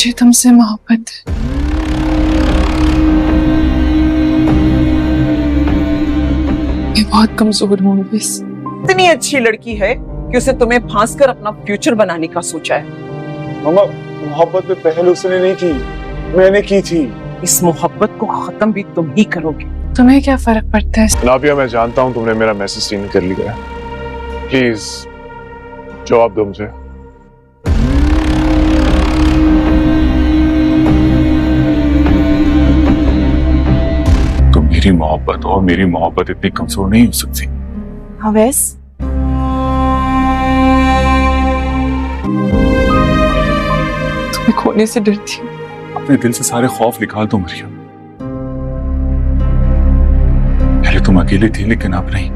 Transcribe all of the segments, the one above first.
मुझे तुमसे मोहब्बत है। मैं बहुत कमजोर हूँ बस। इतनी अच्छी लड़की है कि उसे तुम्हें फांस कर अपना फ्यूचर बनाने का सोचा है। मामा, मोहब्बत में पहल उसने नहीं की, मैंने की थी। इस मोहब्बत को खत्म भी तुम ही करोगे। तुम्हें क्या फर्क पड़ता है? नाबिया, मैं जानता हूँ तुमने मेरा मैसेज सीन कर लिया है। प्लीज जवाब दो मुझे। तो मेरी मोहब्बत और मेरी मोहब्बत इतनी कमजोर नहीं हो सकती। अवैस, तुम्हें खोने से डरती हूँ। अपने दिल से सारे खौफ निकाल दो मरियम। पहले तुम अकेली थी लेकिन अब नहीं।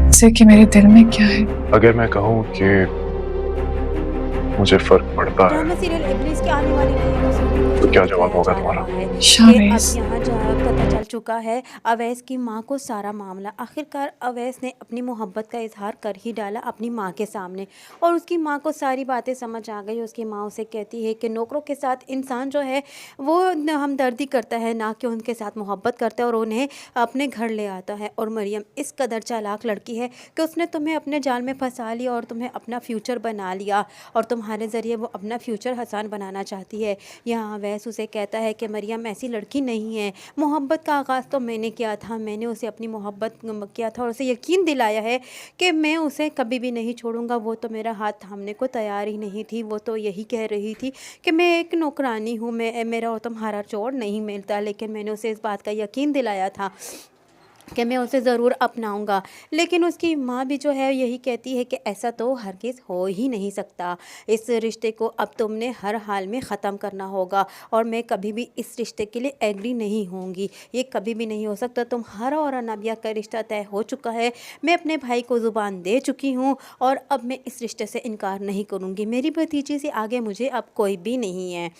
जैसे कि मेरे दिल में क्या है। अगर मैं कहूँ कि मुझे फर्क पड़ता है ड्रामा सीरियल इब्लिस की आने वाली नई एपिसोड तो क्या जवाब होगा तुम्हारा? शावेज। अब यहाँ पता चल चुका है अवैस की माँ को सारा मामला। आखिरकार अवैस ने अपनी मोहब्बत का इजहार कर ही डाला अपनी माँ के सामने, और उसकी माँ को सारी बातें समझ आ गई। उसकी माँ उसे कहती है कि नौकरों के साथ इंसान जो है वो हमदर्दी करता है, ना कि उनके साथ मोहब्बत करता है और उन्हें अपने घर ले आता है। और मरियम इस कदर चालाक लड़की है कि उसने तुम्हें अपने जाल में फंसा लिया और तुम्हें अपना फ्यूचर बना लिया, और तुम्हारे ज़रिए वो अपना फ्यूचर हसान बनाना चाहती है। यहाँ अवैस उसे कहता है कि मरियम ऐसी लड़की नहीं है, मोहब्बत का आगाज़ तो मैंने किया था, मैंने उसे अपनी मोहब्बत किया था और उसे यकीन दिलाया है कि मैं उसे कभी भी नहीं छोड़ूंगा। वो तो मेरा हाथ थामने को तैयार ही नहीं थी, वो तो यही कह रही थी कि मैं एक नौकरानी हूँ, मैं मेरा और तुम्हारा जोड़ नहीं मिलता। लेकिन मैंने उसे इस बात का यकीन दिलाया था कि मैं उसे ज़रूर अपनाऊंगा। लेकिन उसकी माँ भी जो है यही कहती है कि ऐसा तो हरगिज़ हो ही नहीं सकता, इस रिश्ते को अब तुमने हर हाल में ख़त्म करना होगा, और मैं कभी भी इस रिश्ते के लिए एग्री नहीं होंगी, ये कभी भी नहीं हो सकता। तुम्हारा और अनाबिया का रिश्ता तय हो चुका है, मैं अपने भाई को ज़ुबान दे चुकी हूँ और अब मैं इस रिश्ते से इनकार नहीं करूँगी। मेरी भतीजी से आगे मुझे अब कोई भी नहीं है।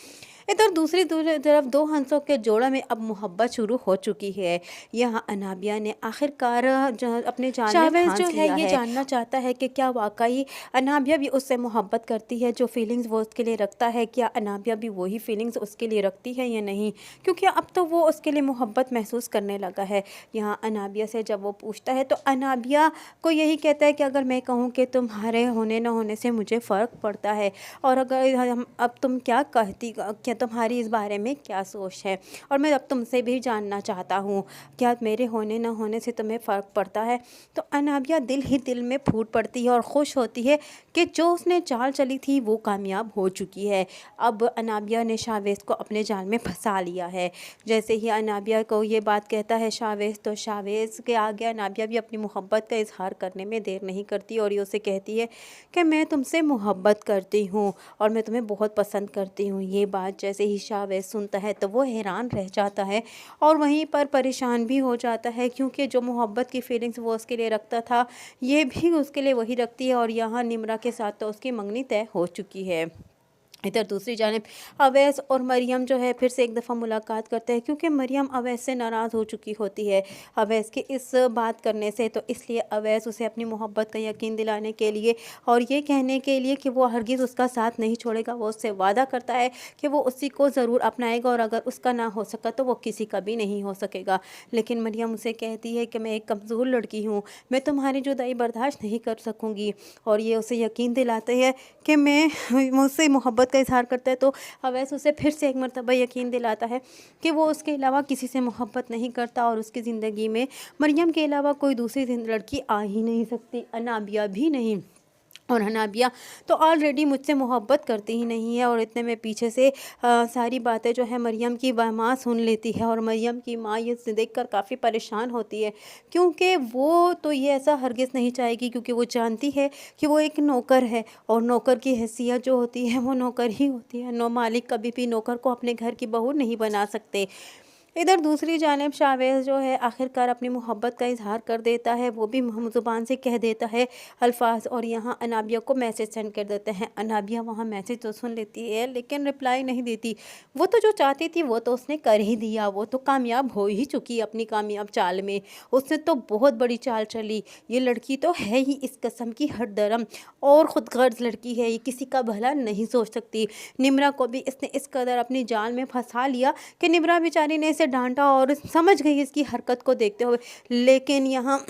इधर दूसरी तरफ दो हंसों के जोड़ा में अब मोहब्बत शुरू हो चुकी है। यहाँ अनाबिया ने आखिरकार अपने जान में फांस जो है ये जानना चाहता है कि क्या वाकई अनाबिया भी उससे मोहब्बत करती है, जो फीलिंग्स वो उसके लिए रखता है, क्या अनाबिया भी वही फीलिंग्स उसके लिए रखती है या नहीं, क्योंकि अब तो वो उसके लिए मोहब्बत महसूस करने लगा है। यहाँ अनाबिया से जब वो पूछता है तो अनाबिया को यही कहता है कि अगर मैं कहूँ कि तुम्हारे होने न होने से मुझे फ़र्क पड़ता है, और अगर हम अब तुम क्या कहती, क्या तुम्हारी इस बारे में क्या सोच है, और मैं अब तुमसे भी जानना चाहता हूँ क्या मेरे होने न होने से तुम्हें फ़र्क पड़ता है। तो अनाबिया दिल ही दिल में फूट पड़ती है और खुश होती है कि जो उसने चाल चली थी वो कामयाब हो चुकी है। अब अनाबिया ने शावेज़ को अपने जाल में फंसा लिया है। जैसे ही अनाबिया को ये बात कहता है शावेज़, तो शावेज़ के आगे अनाबिया भी अपनी मोहब्बत का इजहार करने में देर नहीं करती और ये उसे कहती है कि मैं तुमसे मोहब्बत करती हूँ और मैं तुम्हें बहुत पसंद करती हूँ। ये बात जैसे ही शावेज़ सुनता है तो वो हैरान रह जाता है और वहीं पर परेशान भी हो जाता है, क्योंकि जो मोहब्बत की फीलिंग्स वो उसके लिए रखता था ये भी उसके लिए वही रखती है। और यहाँ निम्रा के साथ तो उसकी मंगनी तय हो चुकी है। इधर दूसरी जानिब अवैस और मरियम जो है फिर से एक दफ़ा मुलाकात करते हैं, क्योंकि मरियम अवैस से नाराज़ हो चुकी होती है अवैस के इस बात करने से। तो इसलिए अवैस उसे अपनी मोहब्बत का यकीन दिलाने के लिए और ये कहने के लिए कि वो हरगिज़ उसका साथ नहीं छोड़ेगा, वो उससे वादा करता है कि वो उसी को ज़रूर अपनाएगा और अगर उसका ना हो सका तो वो किसी का भी नहीं हो सकेगा। लेकिन मरियम उसे कहती है कि मैं एक कमज़ोर लड़की हूँ, मैं तुम्हारी जुदाई बर्दाश्त नहीं कर सकूँगी, और ये उसे यकीन दिलाते हैं कि मैं मुझसे मोहब्बत का इजहार करता है। तो अवैस उसे फिर से एक मरतबा यकीन दिलाता है कि वो उसके अलावा किसी से मोहब्बत नहीं करता और उसकी ज़िंदगी में मरियम के अलावा कोई दूसरी लड़की आ ही नहीं सकती, अनाबिया भी नहीं। और अनाबिया तो ऑलरेडी मुझसे मोहब्बत करती ही नहीं है। और इतने में पीछे से सारी बातें जो है मरियम की माँ सुन लेती है, और मरियम की माँ ये देखकर काफ़ी परेशान होती है, क्योंकि वो तो ये ऐसा हरगिज़ नहीं चाहेगी, क्योंकि वो जानती है कि वो एक नौकर है और नौकर की हैसियत जो होती है वो नौकर ही होती है। मालिक कभी भी नौकर को अपने घर की बहू नहीं बना सकते। इधर दूसरी जानिब शावेज़ जो है आखिरकार अपनी मोहब्बत का इजहार कर देता है, वो भी ज़ुबान से कह देता है अल्फाज, और यहाँ अनाबिया को मैसेज सेंड कर देते हैं। अनाबिया वहाँ मैसेज तो सुन लेती है लेकिन रिप्लाई नहीं देती। वो तो जो चाहती थी वो तो उसने कर ही दिया, वो तो कामयाब हो ही चुकी अपनी कामयाब चाल में। उसने तो बहुत बड़ी चाल चली। ये लड़की तो है ही इस कस्म की हरदरम और ख़ुदगर्ज़ लड़की है, ये किसी का भला नहीं सोच सकती। निम्रा को भी इसने इस कदर अपनी जाल में फंसा लिया कि निम्रा बेचारी ने इसे डांटा और समझ गई इसकी हरकत को देखते हुए। लेकिन यहाँ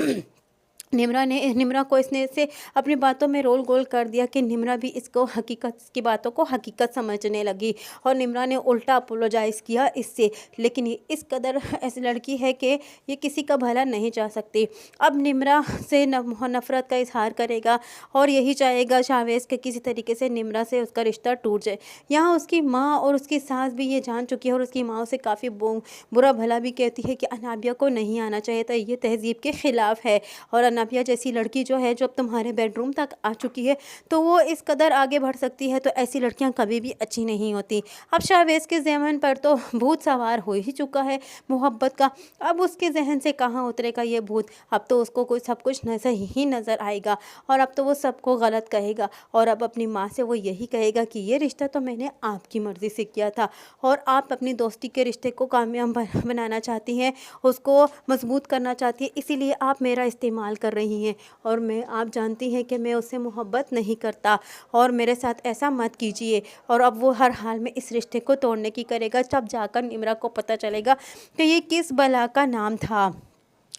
निम्रा को इसने इसे अपनी बातों में रोल गोल कर दिया कि निम्रा भी इसको हकीकत की बातों को हकीकत समझने लगी और निम्रा ने उल्टा अपोलोजाइज़ किया इससे। लेकिन ये इस कदर ऐसी लड़की है कि ये किसी का भला नहीं चाह सकती। अब निम्रा से नफ़रत का इजहार करेगा और यही चाहेगा शावेज़ के किसी तरीके से निम्रा से उसका रिश्ता टूट जाए। यहाँ उसकी माँ और उसकी सास भी ये जान चुकी है और उसकी माँ उसे काफ़ी बुरा भला भी कहती है कि अनाबिया को नहीं आना चाहिए था, ये तहज़ीब के ख़िलाफ़ है। और अनाबिया जैसी लड़की जो है, जो अब तुम्हारे बेडरूम तक आ चुकी है, तो वो इस कदर आगे बढ़ सकती है, तो ऐसी लड़कियां कभी भी अच्छी नहीं होती। अब शावेज़ के ज़हन पर तो भूत सवार हो ही चुका है मोहब्बत का। अब उसके जहन से कहाँ उतरेगा ये भूत। अब तो उसको कोई सब कुछ सही ही नज़र आएगा और अब तो वो सबको गलत कहेगा। और अब अपनी माँ से वो यही कहेगा कि ये रिश्ता तो मैंने आपकी मर्ज़ी से किया था और आप अपनी दोस्ती के रिश्ते को कामयाब बनाना चाहती हैं, उसको मजबूत करना चाहती है, इसीलिए आप मेरा इस्तेमाल कर रही हैं। और आप जानती हैं कि मैं उससे मोहब्बत नहीं करता और मेरे साथ ऐसा मत कीजिए। और अब वो हर हाल में इस रिश्ते को तोड़ने की करेगा। तब जाकर निम्रा को पता चलेगा कि ये किस बला का नाम था।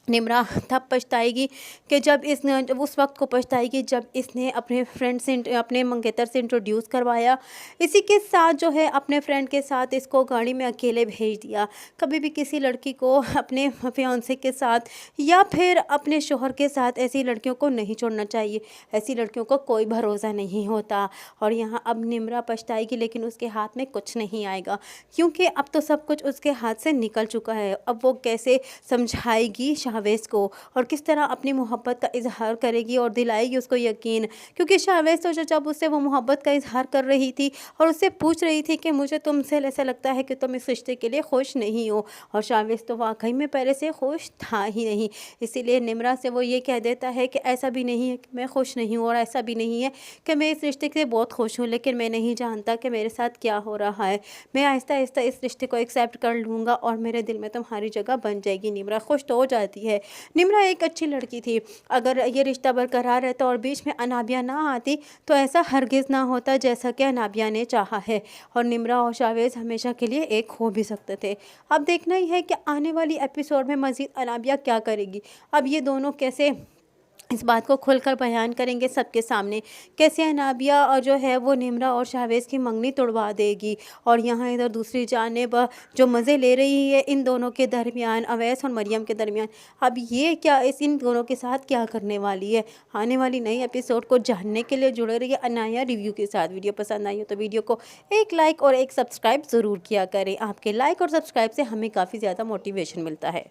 निम्रा तब पछताएगी कि जब उस वक्त को पछताएगी जब इसने अपने फ्रेंड से अपने मंगेतर से इंट्रोड्यूस करवाया। इसी के साथ जो है अपने फ्रेंड के साथ इसको गाड़ी में अकेले भेज दिया। कभी भी किसी लड़की को अपने फियांसे के साथ या फिर अपने शोहर के साथ ऐसी लड़कियों को नहीं छोड़ना चाहिए। ऐसी लड़कियों को कोई भरोसा नहीं होता। और यहाँ अब निम्रा पछताएगी लेकिन उसके हाथ में कुछ नहीं आएगा, क्योंकि अब तो सब कुछ उसके हाथ से निकल चुका है। अब वो कैसे समझाएगी शावेज़ को और किस तरह अपनी मोहब्बत का इजहार करेगी और दिलाएगी उसको यकीन। क्योंकि शावेज़ तो जब उससे वो मोहब्बत का इजहार कर रही थी और उससे पूछ रही थी कि मुझे तुमसे ऐसा लगता है कि तुम इस रिश्ते के लिए खुश नहीं हो, और शावेज़ तो वाकई में पहले से खुश था ही नहीं। इसीलिए निम्रा से वो ये कह देता है कि ऐसा भी नहीं है कि मैं खुश नहीं हूँ और ऐसा भी नहीं है कि मैं इस रिश्ते से बहुत खुश हूँ, लेकिन मैं नहीं जानता कि मेरे साथ क्या हो रहा है। मैं आहिस्ता आहिस्ता इस रिश्ते को एक्सेप्ट कर लूँगा और मेरे दिल में तुम्हारी जगह बन जाएगी। निम्रा खुश तो हो जाती है। निम्रा एक अच्छी लड़की थी। अगर ये रिश्ता बरकरार रहता और बीच में अनाबिया ना आती तो ऐसा हरगिज़ ना होता जैसा कि अनाबिया ने चाहा है, और निम्रा और शावेज़ हमेशा के लिए एक हो भी सकते थे। अब देखना ही है कि आने वाली एपिसोड में मज़ीद अनाबिया क्या करेगी। अब ये दोनों कैसे इस बात को खुलकर बयान करेंगे सबके सामने, कैसे अनाबिया और जो है वो निम्रा और शावेज़ की मंगनी तोड़वा देगी। और यहाँ इधर दूसरी जानिब जो मज़े ले रही है इन दोनों के दरमियान, अवैस और मरियम के दरमियान, अब ये क्या इन दोनों के साथ क्या करने वाली है। आने वाली नई एपिसोड को जानने के लिए जुड़े रहिए अनाया रिव्यू के साथ। वीडियो पसंद आई हो तो वीडियो को एक लाइक और एक सब्सक्राइब ज़रूर किया करें। आपके लाइक और सब्सक्राइब से हमें काफ़ी ज़्यादा मोटिवेशन मिलता है।